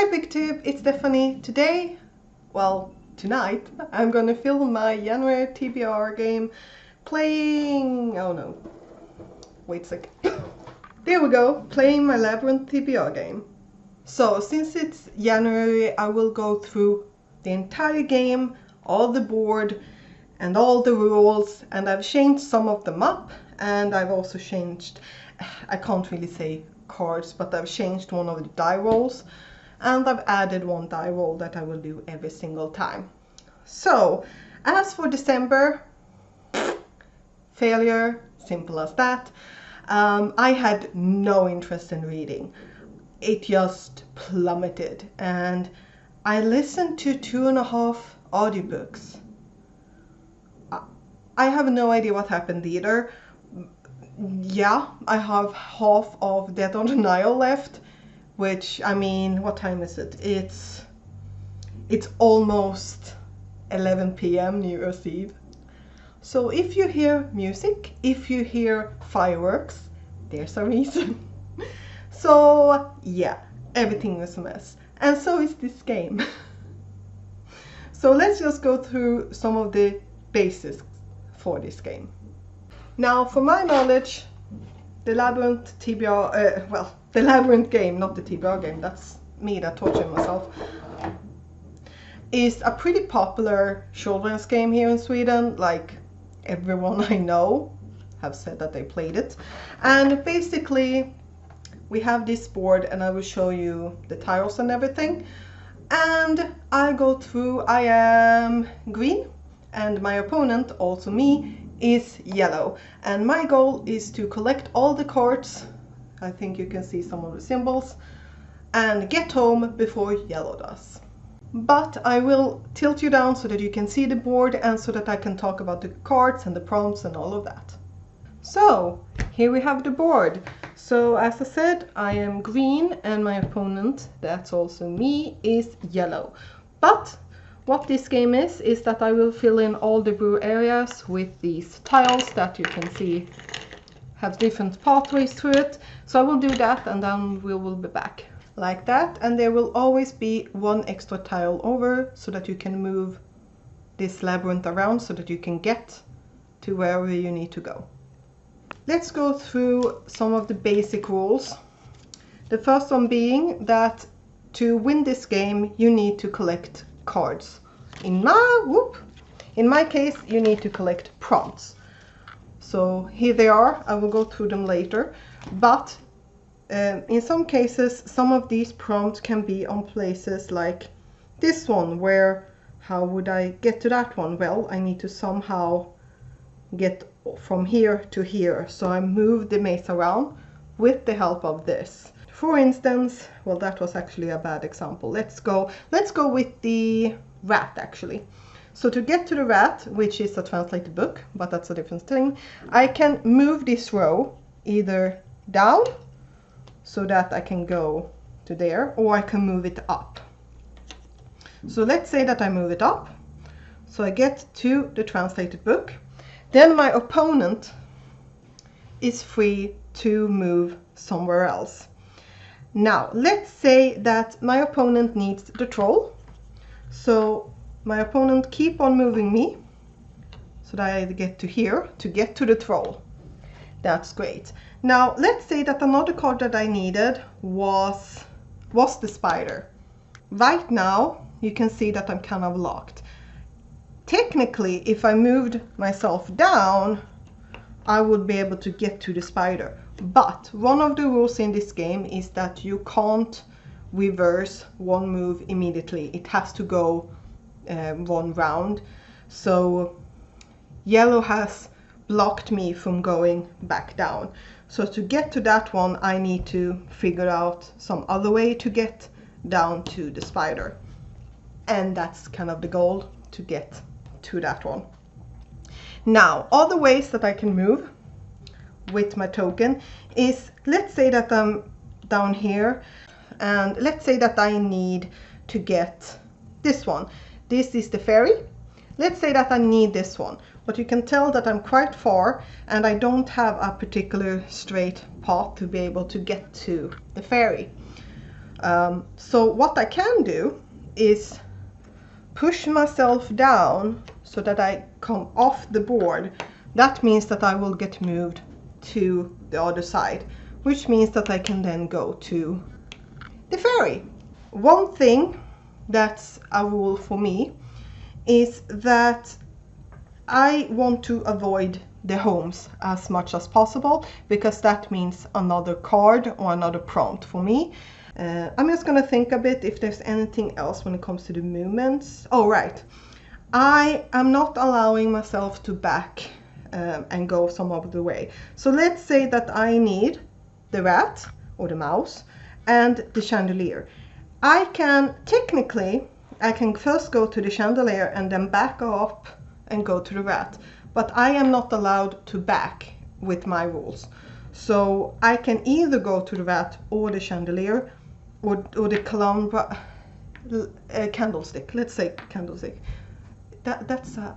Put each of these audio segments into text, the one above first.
Hi Big Tip, it's Stephanie. Today, well, tonight, I'm gonna film my January TBR game playing... oh no, wait a sec. There we go, playing my Labyrinth TBR game. So, since it's January, I will go through the entire game, all the board, and all the rules, and I've changed some of them up, and I've also changed, I can't really say cards, but I've changed one of the die rolls, and I've added one die roll that I will do every single time. So, as for December, failure, simple as that. I had no interest in reading. It just plummeted, and I listened to 2.5 audiobooks. I have no idea what happened either. Yeah, I have half of Dead on the Nile left, which, I mean, what time is it? It's almost 11 p.m. New Year's Eve. So if you hear music, if you hear fireworks, there's a reason. So yeah, everything is a mess. And so is this game. So let's just go through some of the basics for this game. Now, for my knowledge, the Labyrinth TBR, the Labyrinth game, not the TBR game, that's me that torturing myself, is a pretty popular children's game here in Sweden. Like, everyone I know have said that they played it. And basically, we have this board, and I will show you the tiles and everything. And I go through, I am green, and my opponent, also me, is yellow. And my goal is to collect all the cards, I think you can see some of the symbols, and get home before yellow does. But I will tilt you down so that you can see the board and so that I can talk about the cards and the prompts and all of that. So, here we have the board. So, as I said, I am green and my opponent, that's also me, is yellow. But what this game is that I will fill in all the blue areas with these tiles that you can see have different pathways through it. So I will do that, and then we will be back. Like that, and there will always be one extra tile over so that you can move this labyrinth around so that you can get to wherever you need to go. Let's go through some of the basic rules. The first one being that to win this game you need to collect cards. In my case, you need to collect prompts. So here they are. I will go through them later, but in some cases some of these prompts can be on places like this one, where how would I get to that one? Well, I need to somehow get from here to here, so I move the maze around with the help of this. For instance, well, that was actually a bad example. Let's go with the rat, actually. So to get to the rat, which is a translated book, but that's a different thing, I can move this row either down so that I can go to there, or I can move it up. So let's say that I move it up, so I get to the translated book. Then my opponent is free to move somewhere else. Now, let's say that my opponent needs the troll. So my opponent keep on moving me so that I get to here to get to the troll. That's great. Now, let's say that another card that I needed was the spider. Right now, you can see that I'm kind of locked. Technically, if I moved myself down, I would be able to get to the spider. But one of the rules in this game is that you can't reverse one move immediately. It has to go one round. So yellow has blocked me from going back down. So to get to that one, I need to figure out some other way to get down to the spider. And that's kind of the goal, to get to that one. Now, other ways that I can move with my token is, let's say that I'm down here, and let's say that I need to get this one. This is the ferry. Let's say that I need this one, but you can tell that I'm quite far and I don't have a particular straight path to be able to get to the ferry. So what I can do is push myself down so that I come off the board. That means that I will get moved to the other side, which means that I can then go to the ferry. One thing that's a rule for me is that I want to avoid the homes as much as possible, because that means another card or another prompt for me. I'm just going to think a bit if there's anything else when it comes to the movements. Oh, right. I am not allowing myself to back and go some of the way. So let's say that I need the rat or the mouse and the chandelier. I can first go to the chandelier and then back up and go to the rat. But I am not allowed to back with my rules. So I can either go to the rat or the chandelier or the candlestick. Let's say candlestick. That's a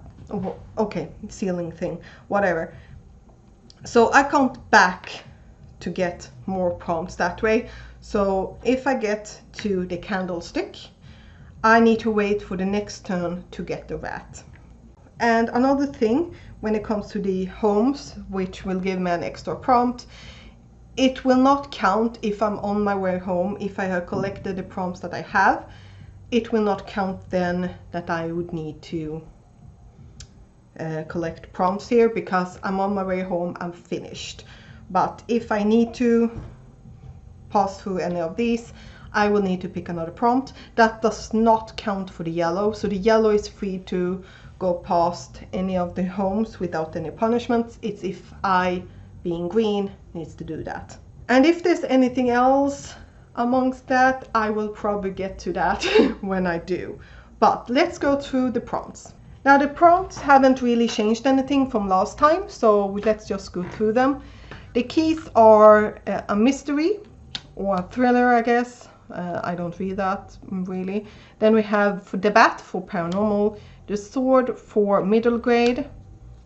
okay, ceiling thing, whatever. So I can't back to get more prompts that way. So if I get to the candlestick, I need to wait for the next turn to get the rat. And another thing when it comes to the homes, which will give me an extra prompt, it will not count if I'm on my way home. If I have collected the prompts that I have, it will not count then that I would need to collect prompts here, because I'm on my way home, I'm finished. But if I need to pass through any of these, I will need to pick another prompt. That does not count for the yellow, so the yellow is free to go past any of the homes without any punishments. It's if I, being green, needs to do that. And if there's anything else amongst that, I will probably get to that when I do. But let's go through the prompts. Now the prompts haven't really changed anything from last time, so let's just go through them. The keys are a mystery or a thriller, I guess. I don't read that really. Then we have the bat for paranormal, the sword for middle grade,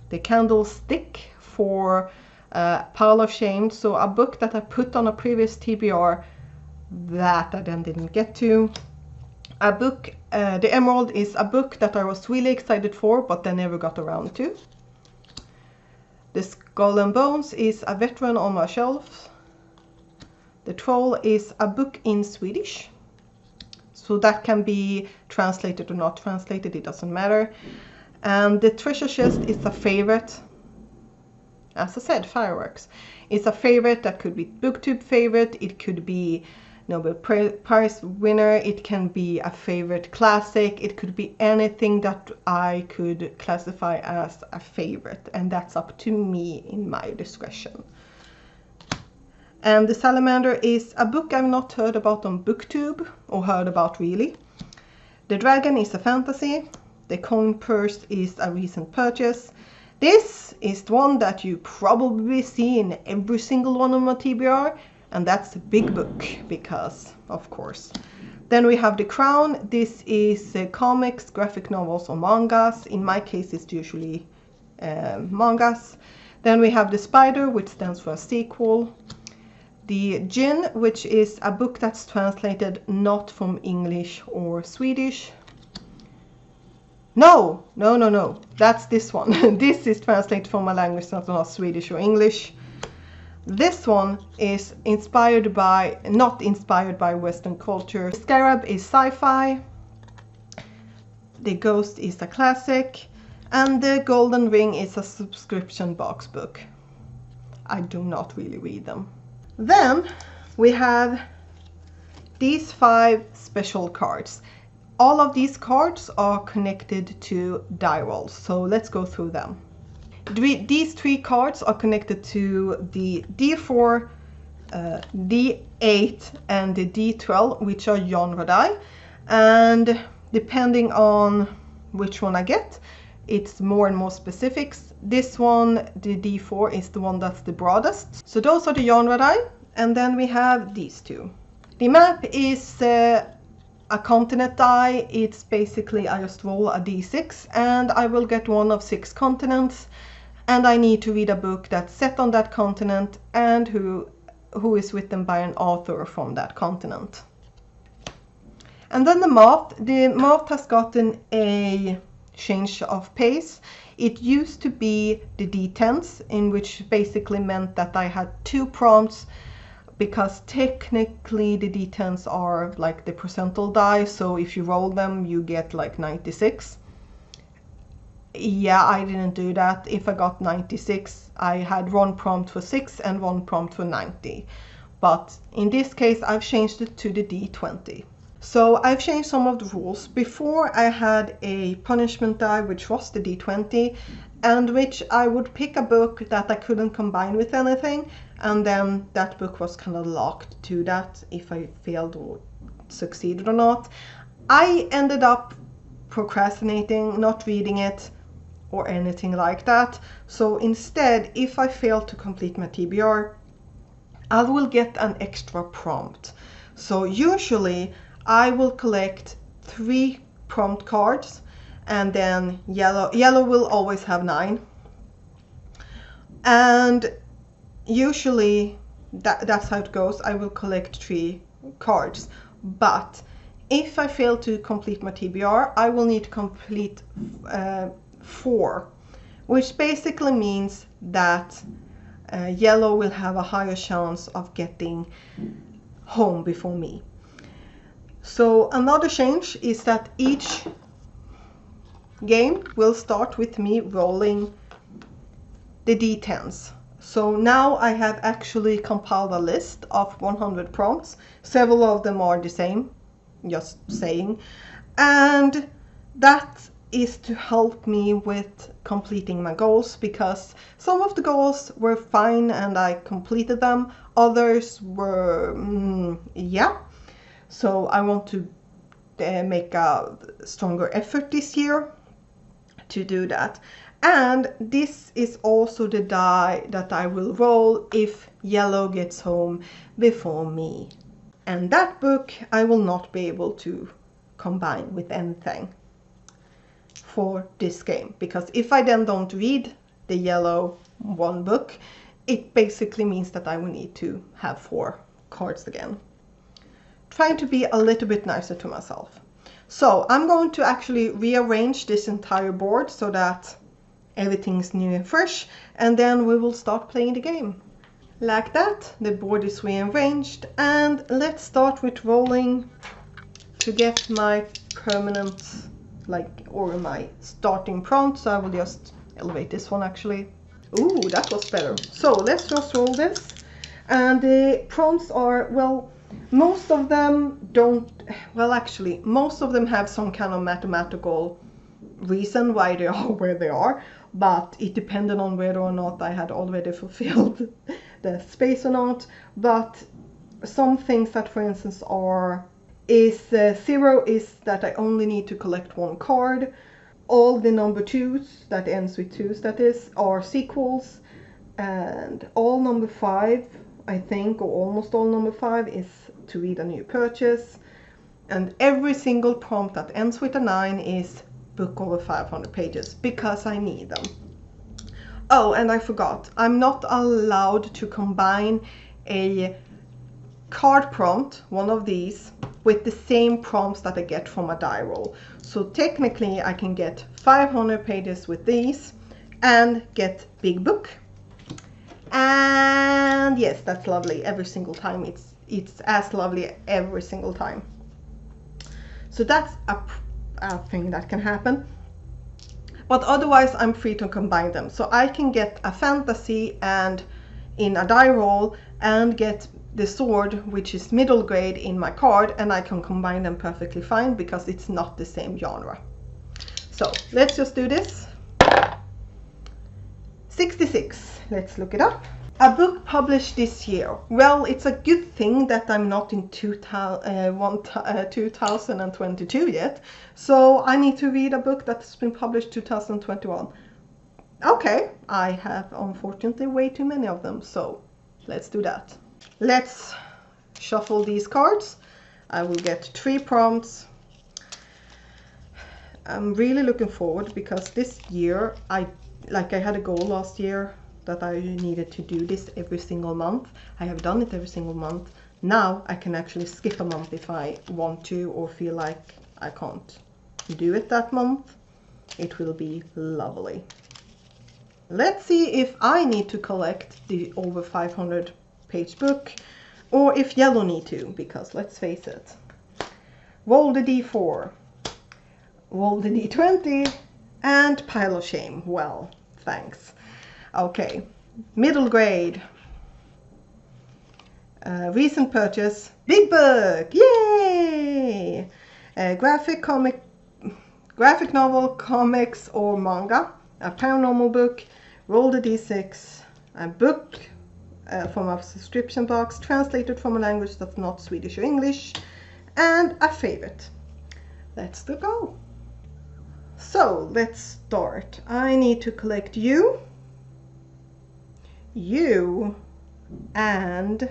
the candlestick for Pile of Shame, so a book that I put on a previous TBR that I then didn't get to. A book, the Emerald is a book that I was really excited for, but then never got around to. The Skull and Bones is a veteran on my shelf. The Troll is a book in Swedish, so that can be translated or not translated, it doesn't matter. And the Treasure Chest is a favorite. As I said, fireworks. It's a favorite. That could be BookTube favorite, it could be Nobel Prize winner, it can be a favorite classic, it could be anything that I could classify as a favorite, and that's up to me in my discretion. And the Salamander is a book I've not heard about on BookTube, or heard about really. The Dragon is a fantasy. The Coin Purse is a recent purchase. This is the one that you probably see in every single one of my TBR, and that's a big book, because of course. Then we have The Crown. This is comics, graphic novels, or mangas. In my case, it's usually mangas. Then we have The Spider, which stands for a sequel. The Djinn, which is a book that's translated not from English or Swedish. No, that's this one. This is translated from a language that's not Swedish or English. This one is not inspired by Western culture. The Scarab is sci-fi. The Ghost is a classic. And The Golden Ring is a subscription box book. I do not really read them. Then we have these 5 special cards. All of these cards are connected to die rolls, so let's go through them. These 3 cards are connected to the D4, D8 and the D12, which are genre die, and depending on which one I get, it's more and more specifics. This one, the D4, is the one that's the broadest. So those are the genre die, and then we have these 2. The map is a continent die. It's basically I just roll a D6 and I will get one of 6 continents, and I need to read a book that's set on that continent and who is written by an author from that continent. And then the math has gotten a change of pace. It used to be the D10s, in which basically meant that I had 2 prompts, because technically the D10s are like the percentile die, so if you roll them you get like 96. Yeah, I didn't do that. If I got 96, I had 1 prompt for 6 and 1 prompt for 90. But in this case I've changed it to the D20. So I've changed some of the rules. Before I had a punishment die, which was the D20, and which I would pick a book that I couldn't combine with anything, and then that book was kind of locked to that if I failed or succeeded or not. I ended up procrastinating, not reading it or anything like that. So instead, if I fail to complete my TBR, I will get an extra prompt. So usually I will collect 3 prompt cards, and then yellow will always have 9. And usually that's how it goes. I will collect 3 cards. But if I fail to complete my TBR, I will need to complete 4, which basically means that yellow will have a higher chance of getting home before me. So another change is that each game will start with me rolling the D10s. So now I have actually compiled a list of 100 prompts. Several of them are the same, just saying. And that is to help me with completing my goals, because some of the goals were fine and I completed them. Others were, yeah. So I want to make a stronger effort this year to do that. And this is also the die that I will roll if yellow gets home before me. And that book I will not be able to combine with anything for this game, because if I then don't read the yellow 1 book, it basically means that I will need to have 4 cards again. Trying to be a little bit nicer to myself. So I'm going to actually rearrange this entire board so that everything's new and fresh, and then we will start playing the game. Like that, the board is rearranged, and let's start with rolling to get my permanent, or my starting prompt. So I will just elevate this one actually. Ooh, that was better. So let's just roll this, and the prompts are, well, most of them don't, well actually most of them have some kind of mathematical reason why they are where they are, but it depended on whether or not I had already fulfilled the space or not. But some things that, for instance, is 0 is that I only need to collect 1 card. All the number 2s, that ends with 2s that is, are sequels, and all number 5, I think, or almost all number 5 is to read a new purchase, and every single prompt that ends with a 9 is book over 500 pages, because I need them. Oh, and I forgot, I'm not allowed to combine a card prompt, one of these, with the same prompts that I get from a die roll. So technically I can get 500 pages with these and get big book. And yes, that's lovely every single time. It's as lovely every single time. So that's a thing that can happen. But otherwise I'm free to combine them. So I can get a fantasy and in a die roll, and get the sword, which is middle grade, in my card, and I can combine them perfectly fine because it's not the same genre. So let's just do this. 66, let's look it up. A book published this year. Well, it's a good thing that I'm not in 2022 yet. So I need to read a book that's been published 2021. Okay, I have unfortunately way too many of them, so let's do that. Let's shuffle these cards. I will get 3 prompts. I'm really looking forward, because this year I had a goal last year that I needed to do this every single month. I have done it every single month. Now I can actually skip a month if I want to or feel like I can't do it that month. It will be lovely. Let's see if I need to collect the over 500 page book or if Yellow need to, because let's face it. Roll the D4, roll the D20, and pile of shame. Well, thanks. Okay, middle grade. Recent purchase, big book, yay! Graphic novel, comics or manga, a paranormal book, roll the D6, a book from a subscription box, translated from a language that's not Swedish or English, and a favorite. Let's go. So let's start. I need to collect you, and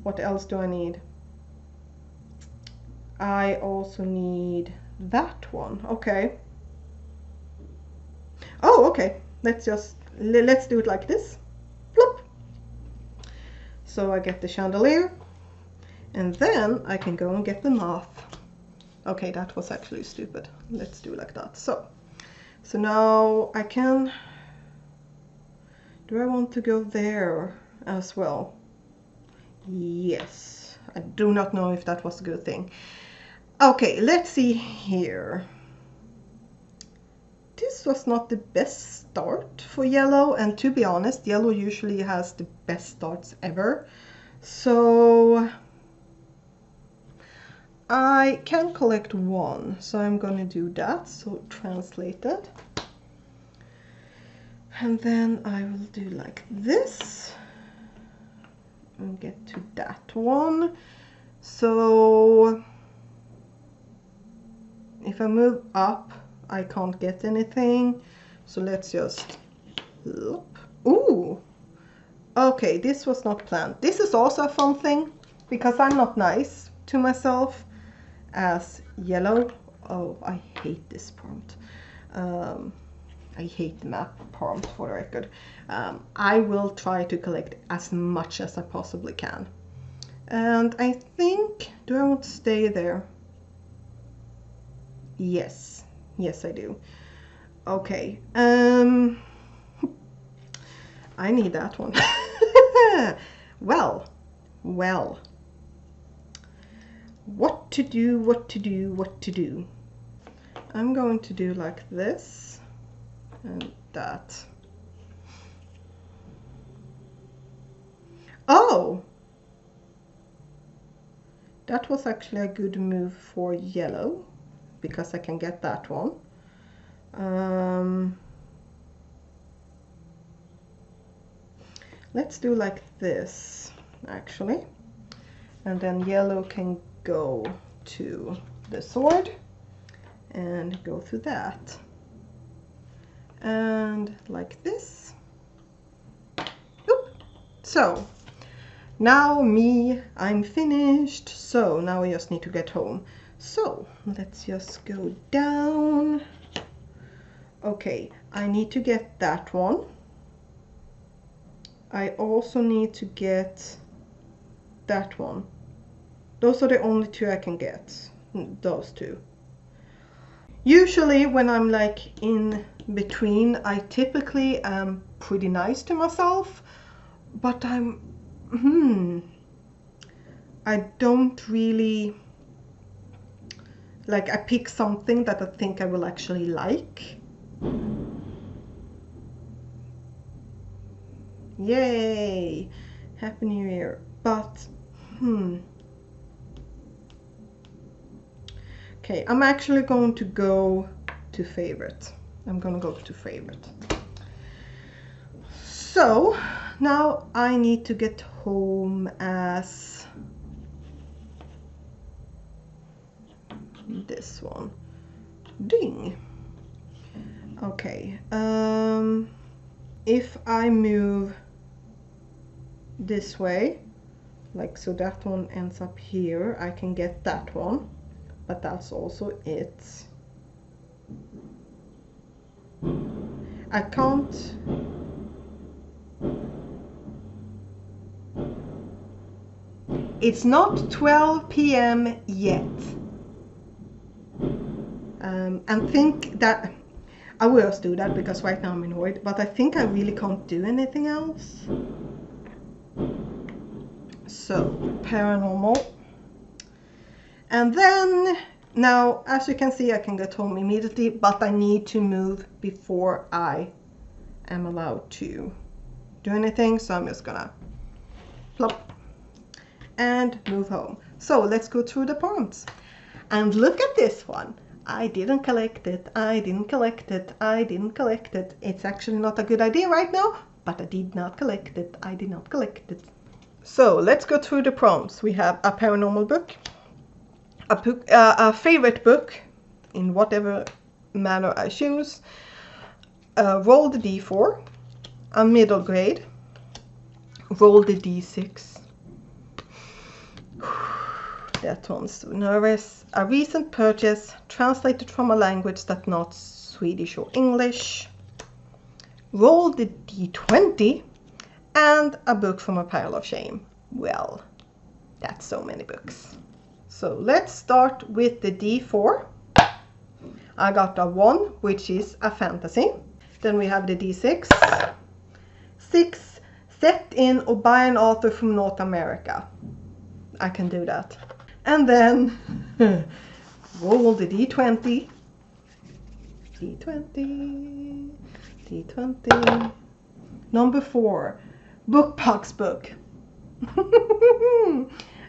what else do I need? I also need that one. Okay. Oh, okay. Let's do it like this. Plop. So I get the chandelier, and then I can go and get the moth. Okay, that was actually stupid. Let's do it like that. So now I can. Do I want to go there as well? Yes. I do not know if that was a good thing. Okay, let's see here. This was not the best start for Yellow, and to be honest, Yellow usually has the best starts ever. So I can collect one, so I'm going to do that. So translated. And then I will do like this and get to that one. So if I move up, I can't get anything. So let's just look. Ooh, okay, this was not planned. This is also a fun thing because I'm not nice to myself as Yellow. Oh, I hate this prompt. I hate the map prompt, for the record. I will try to collect as much as I possibly can. And I think, do I want to stay there? Yes, yes I do. Okay, I need that one. Well, what to do? I'm going to do like this and that. Oh, that was actually a good move for Yellow because I can get that one. Let's do like this actually, and then Yellow can go to the sword and go through that, and like this. Oop. So now I'm finished. So now I just need to get home. So let's just go down. Okay, I need to get that one. I also need to get that one. Those are the only two I can get. Those two. Usually when I'm like in between, I typically am pretty nice to myself, but I don't really like, I pick something that I think I will actually like. Yay! Happy New Year. But okay, I'm actually going to go to favorite. I'm gonna go to favorite. So now I need to get home as this one. Ding. Okay, if I move this way, like so that one ends up here, I can get that one, but that's also it. I can't. It's not 12 p.m. yet. And think that I will just do that because right now I'm annoyed, but I think I really can't do anything else. So, paranormal. And then, now, as you can see, I can get home immediately, but I need to move before I am allowed to do anything. So I'm just gonna plop and move home. So let's go through the prompts. And look at this one. I didn't collect it. I didn't collect it. I didn't collect it. It's actually not a good idea right now, but I did not collect it. I did not collect it. So let's go through the prompts. We have a paranormal book, a favorite book in whatever manner I choose, roll the d4, a middle grade, roll the d6. That one's so nervous. A recent purchase translated from a language that's not Swedish or English. Roll the d20 and a book from a pile of shame. Well, that's so many books. So let's start with the d4. I got a 1, which is a fantasy. Then we have the d6. 6, set in or by an author from North America. I can do that. And then roll the d20. D20. D20. Number 4. Bookbox book.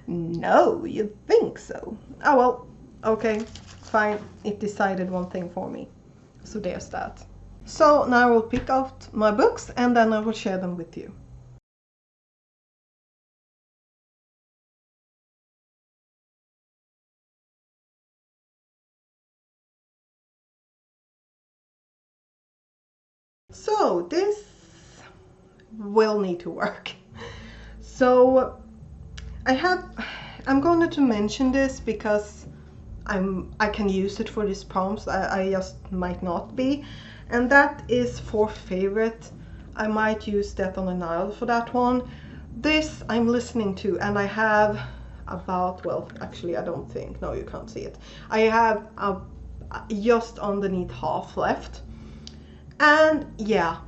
No, you think so? Oh well, okay, fine. It decided one thing for me. So there's that. So now I will pick out my books and then I will share them with you. So this will need to work. So I'm going to mention this because I can use it for these prompts. I just might not be. And that is for favorite. I might use that on an aisle for that one. This I'm listening to and I have about, well, actually I don't think, no, you can't see it. I have just underneath half left. And yeah,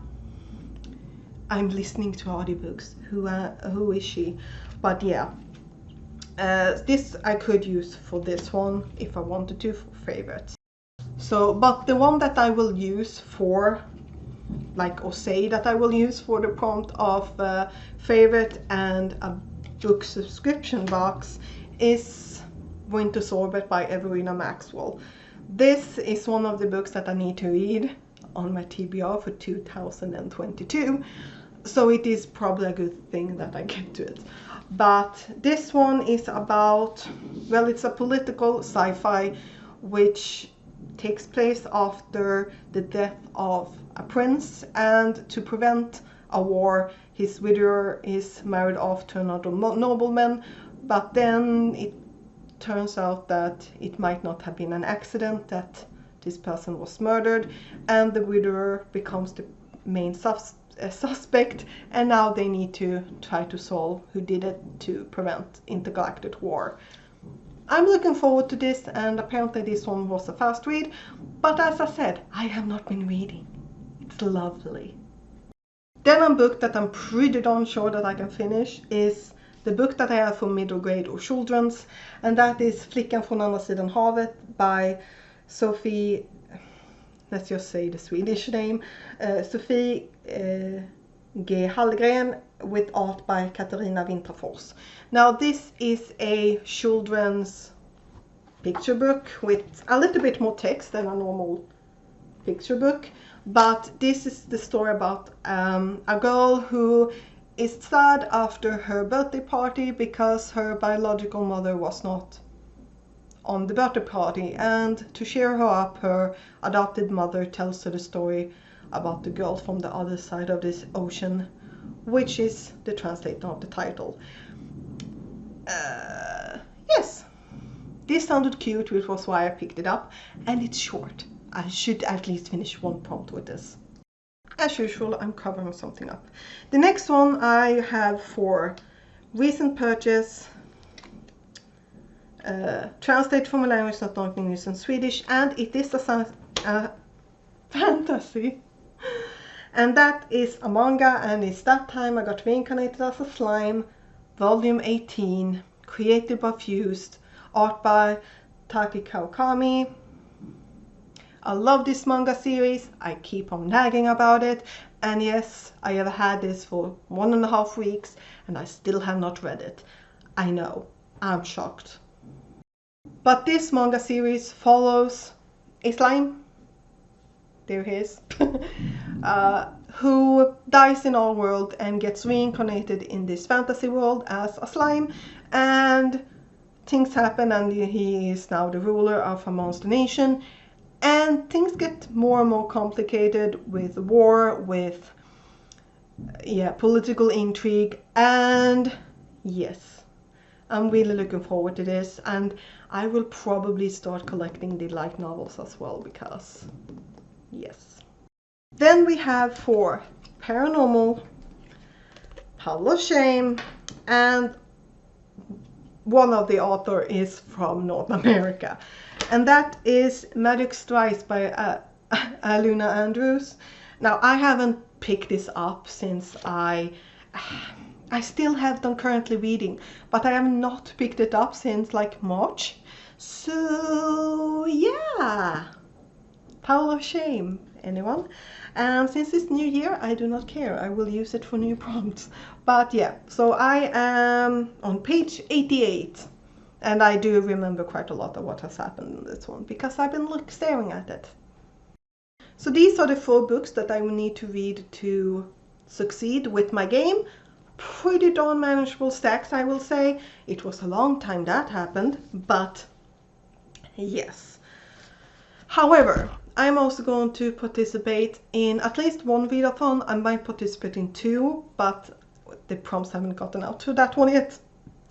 I'm listening to audiobooks. Who is she? But yeah, this I could use for this one if I wanted to, for favorites. So, but the one that I will use for, like, or say that I will use for the prompt of favorite and a book subscription box is Winter's Orbit by Everina Maxwell. This is one of the books that I need to read on my TBR for 2022. So it is probably a good thing that I get to it. But this one is about, well, it's a political sci-fi which takes place after the death of a prince, and to prevent a war, his widower is married off to another nobleman, but then it turns out that it might not have been an accident, that this person was murdered, and the widower becomes the main suspect, and now they need to try to solve who did it to prevent intergalactic war. I'm looking forward to this, and apparently this one was a fast read, but as I said, I have not been reading. It's lovely. Then a book that I'm pretty darn sure that I can finish is the book that I have for middle grade or children's, and that is Flickan från andra sidan havet by Sophie, let's just say the Swedish name, Sophie G. Hallgren, with art by Katarina Winterfors. Now this is a children's picture book with a little bit more text than a normal picture book, but this is the story about a girl who is sad after her birthday party because her biological mother was not on the birthday party, and to cheer her up, her adopted mother tells her the story about the girl from the other side of this ocean, which is the translator of the title. Yes, this sounded cute, which was why I picked it up, and it's short. I should at least finish one prompt with this. As usual, I'm covering something up. The next one I have for recent purchase translated from a language not known in English and Swedish, and it is a fantasy. And that is a manga, and it's That Time I Got Reincarnated as a Slime, Volume 18, created by Fused, art by Taki Kawakami. I love this manga series. I keep on nagging about it, and yes, I have had this for 1.5 weeks and I still have not read it. I know, I'm shocked. But this manga series follows a slime, there he is, who dies in our world and gets reincarnated in this fantasy world as a slime, and things happen and he is now the ruler of a monster nation, and things get more and more complicated with war, with political intrigue, and yes, I'm really looking forward to this, and I will probably start collecting the light novels as well, because yes. Then we have for paranormal, Pile of Shame, and one of the author is from North America, and that is Magic Strikes by Aluna Andrews. Now, I haven't picked this up since I still have them currently reading, but I have not picked it up since like March. So yeah, Pile of Shame, anyone? And since it's New Year, I do not care. I will use it for new prompts. But yeah, so I am on page 88. And I do remember quite a lot of what has happened in this one, because I've been staring at it. So these are the 4 books that I will need to read to succeed with my game. Pretty darn manageable stacks, I will say. It was a long time that happened, but yes. However, I'm also going to participate in at least one readathon. I might participate in 2, but the prompts haven't gotten out to that one yet.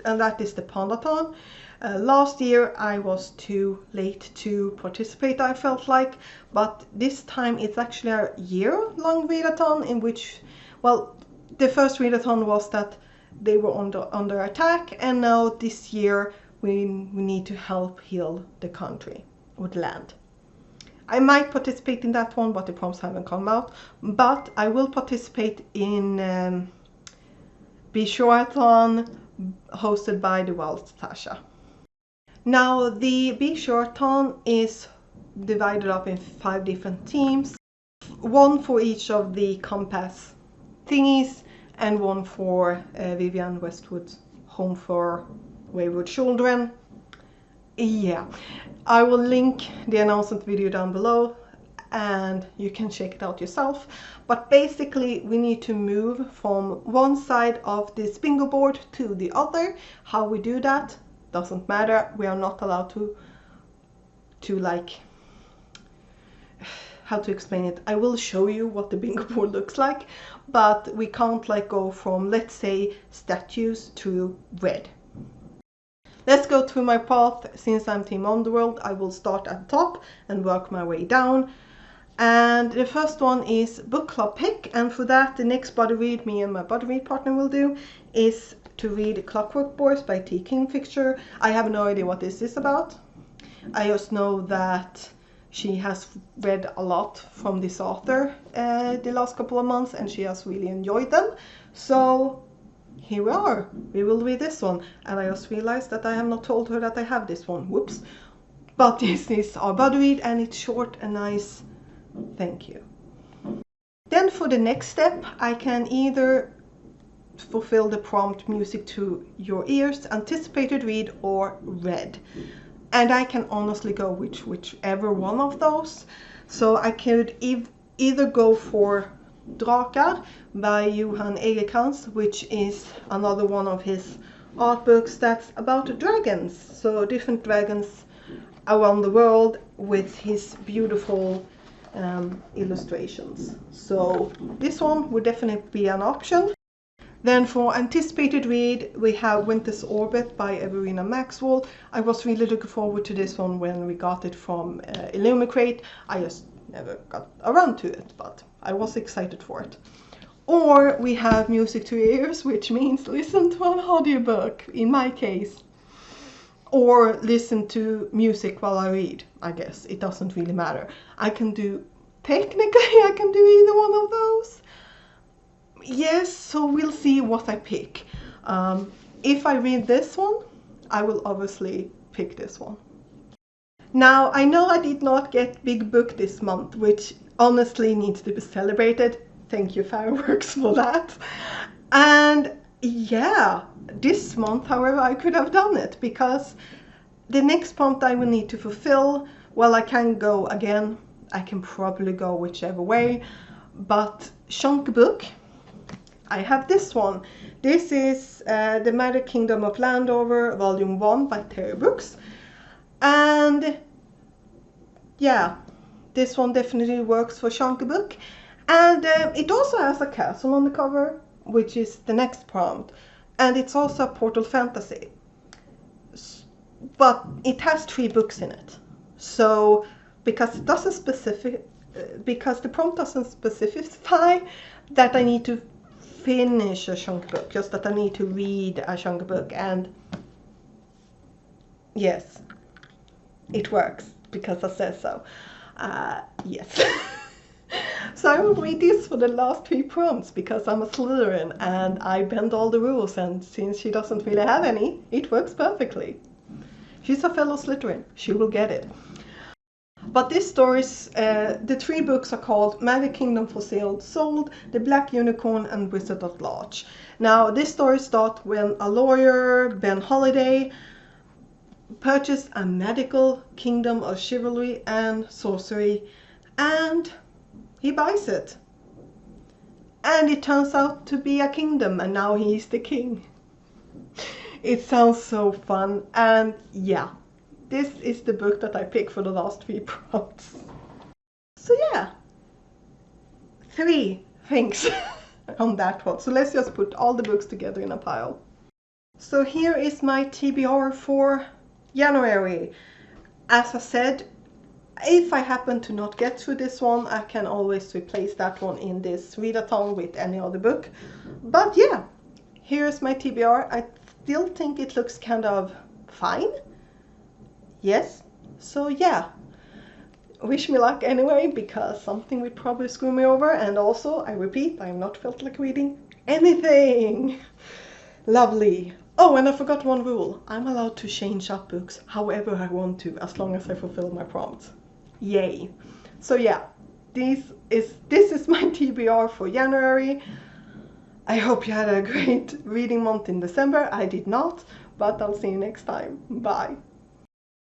And that is the Pandathon. Last year I was too late to participate, I felt like, but this time it's actually a year-long readathon in which, well, the first readathon was that they were under attack, and now this year we need to help heal the country or the land. I might participate in that one, but the prompts haven't come out. But I will participate in Bishorathon, hosted by the Wild Tasha. Now, the Bishorathon is divided up in 5 different teams. 1 for each of the compass thingies, and 1 for Vivian Westwood's Home for Wayward Children. Yeah, I will link the announcement video down below and you can check it out yourself. But basically we need to move from one side of this bingo board to the other. How we do that doesn't matter. We are not allowed to like, how to explain it. I will show you what the bingo board looks like, but we can't like go from, let's say, statues to red. Let's go through my path. Since I'm Team Underworld, I will start at the top and work my way down. And the first one is book club pick, and for that the next body read me and my body read partner will do is to read Clockwork Boys by T. Kingfisher. I have no idea what this is about. I just know that she has read a lot from this author the last couple of months, and she has really enjoyed them. So here we are. We will read this one. And I just realized that I have not told her that I have this one. Whoops. But this is our body read, and it's short and nice. Thank you. Then for the next step, I can either fulfill the prompt music to your ears, anticipated read, or read. And I can honestly go whichever one of those. So I could either go for Drakar by Johan Egerkrans, which is another one of his art books that's about dragons. So different dragons around the world with his beautiful illustrations. So this one would definitely be an option. Then for anticipated read, we have Winter's Orbit by Everina Maxwell. I was really looking forward to this one when we got it from Illumicrate. I just never got around to it, but I was excited for it. Or we have Music to Ears, which means listen to an audiobook, in my case. or listen to music while I read. I guess it doesn't really matter. Technically I can do either one of those. Yes, so we'll see what I pick. If I read this one, I will obviously pick this one. Now, I know I did not get big book this month, which honestly needs to be celebrated. Thank you, Fireworks, for that. And yeah, this month, however, I could have done it, because the next prompt I will need to fulfill, well, I can go again. I can probably go whichever way, but chunk book, I have this one. This is The Magic Kingdom of Landover, Volume 1 by Terry Brooks. And yeah, this one definitely works for chunk book. And it also has a castle on the cover, which is the next prompt. And it's also a portal fantasy. But it has 3 books in it. So, because the prompt doesn't specify that I need to finish a chunk book, just that I need to read a chunk book, and yes, it works because I said so. Yes. So I will read this for the last 3 prompts because I'm a Slytherin and I bend all the rules, and since she doesn't really have any, it works perfectly. She's a fellow Slytherin, she will get it. But this story's, the 3 books are called Magic Kingdom for Sale Sold, The Black Unicorn, and Wizard at Large. Now, this story starts when a lawyer, Ben Holiday, purchased a magical kingdom of chivalry and sorcery, and he buys it. And it turns out to be a kingdom, and now he is the king. It sounds so fun, and yeah. This is the book that I picked for the last 3 prompts. So yeah, 3 things on that one. So let's just put all the books together in a pile. So here is my TBR for January. As I said, if I happen to not get through this one, I can always replace that one in this readathon with any other book. But yeah, here's my TBR. I still think it looks kind of fine. Yes, so yeah, wish me luck anyway, because something would probably screw me over, and also, I repeat, I have not felt like reading anything. Lovely. Oh, and I forgot one rule. I'm allowed to change up books however I want to, as long as I fulfill my prompts. Yay. So yeah, this is my TBR for January. I hope you had a great reading month in December. I did not, but I'll see you next time. Bye.